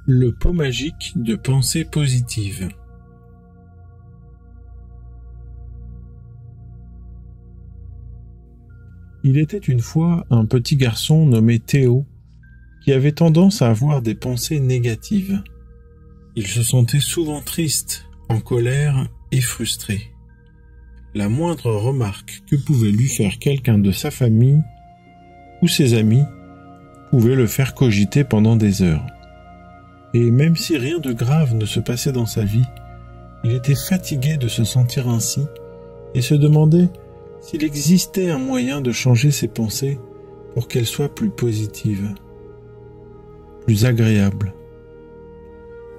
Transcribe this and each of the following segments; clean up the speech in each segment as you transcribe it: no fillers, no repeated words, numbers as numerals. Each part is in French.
Le pot magique de pensée positive. Il était une fois un petit garçon nommé Théo qui avait tendance à avoir des pensées négatives. Il se sentait souvent triste, en colère et frustré. La moindre remarque que pouvait lui faire quelqu'un de sa famille ou ses amis pouvait le faire cogiter pendant des heures. Et même si rien de grave ne se passait dans sa vie, il était fatigué de se sentir ainsi et se demandait s'il existait un moyen de changer ses pensées pour qu'elles soient plus positives, plus agréables.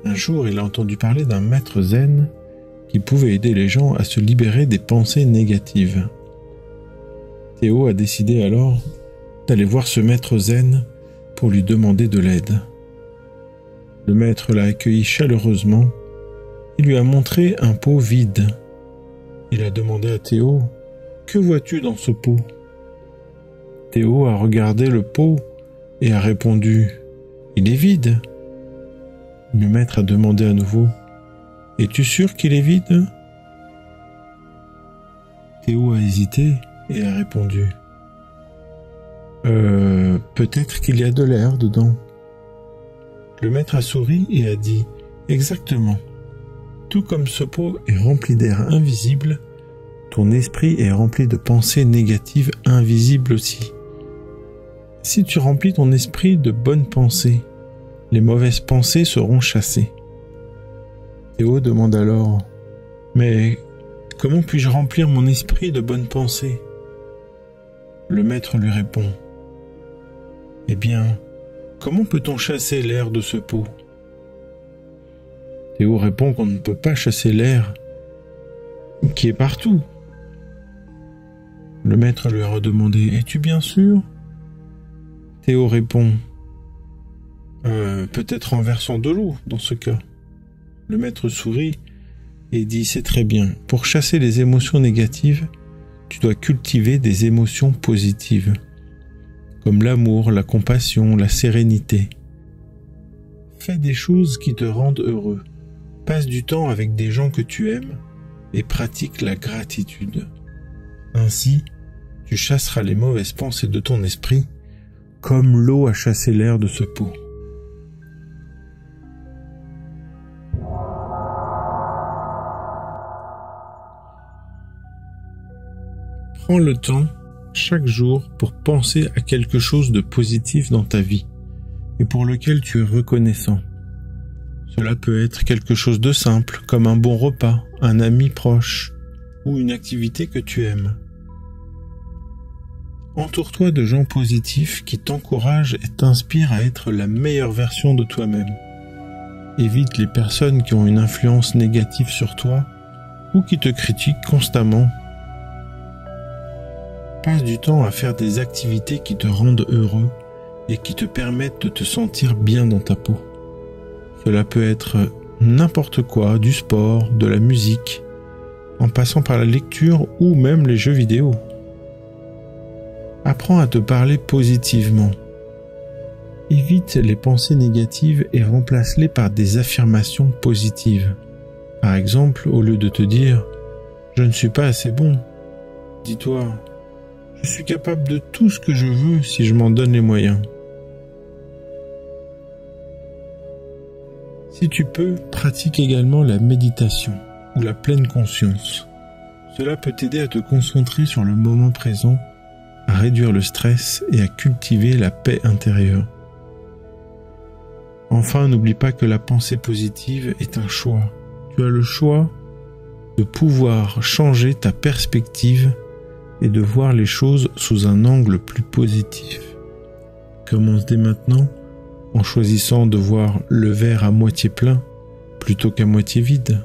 Un jour, il a entendu parler d'un maître zen qui pouvait aider les gens à se libérer des pensées négatives. Théo a décidé alors d'aller voir ce maître zen pour lui demander de l'aide. Le maître l'a accueilli chaleureusement et lui a montré un pot vide. Il a demandé à Théo « Que vois-tu dans ce pot ?» Théo a regardé le pot et a répondu « Il est vide !» Le maître a demandé à nouveau « Es-tu sûr qu'il est vide ?» Théo a hésité et a répondu « Peut-être qu'il y a de l'air dedans. » Le maître a souri et a dit « Exactement. Tout comme ce pot est rempli d'air invisible, ton esprit est rempli de pensées négatives invisibles aussi. Si tu remplis ton esprit de bonnes pensées, les mauvaises pensées seront chassées. » Théo demande alors « Mais comment puis-je remplir mon esprit de bonnes pensées ?» Le maître lui répond « Eh bien, comment peut-on chasser l'air de ce pot ?» Théo répond qu'on ne peut pas chasser l'air qui est partout. Le maître lui a redemandé « Es-tu bien sûr ?» Théo répond « Peut-être en versant de l'eau dans ce cas. » Le maître sourit et dit « C'est très bien. Pour chasser les émotions négatives, tu dois cultiver des émotions positives, comme l'amour, la compassion, la sérénité. Fais des choses qui te rendent heureux. Passe du temps avec des gens que tu aimes et pratique la gratitude. Ainsi, tu chasseras les mauvaises pensées de ton esprit comme l'eau a chassé l'air de ce pot. » Prends le temps chaque jour pour penser à quelque chose de positif dans ta vie et pour lequel tu es reconnaissant. Cela peut être quelque chose de simple comme un bon repas, un ami proche ou une activité que tu aimes. Entoure-toi de gens positifs qui t'encouragent et t'inspirent à être la meilleure version de toi-même. Évite les personnes qui ont une influence négative sur toi ou qui te critiquent constamment. Passe du temps à faire des activités qui te rendent heureux et qui te permettent de te sentir bien dans ta peau. Cela peut être n'importe quoi, du sport, de la musique, en passant par la lecture ou même les jeux vidéo. Apprends à te parler positivement. Évite les pensées négatives et remplace-les par des affirmations positives. Par exemple, au lieu de te dire « Je ne suis pas assez bon », dis-toi « Je suis capable de tout ce que je veux si je m'en donne les moyens. » Si tu peux, pratique également la méditation ou la pleine conscience. Cela peut t'aider à te concentrer sur le moment présent, à réduire le stress et à cultiver la paix intérieure. Enfin, n'oublie pas que la pensée positive est un choix. Tu as le choix de pouvoir changer ta perspective et de voir les choses sous un angle plus positif. Commence dès maintenant en choisissant de voir le verre à moitié plein plutôt qu'à moitié vide.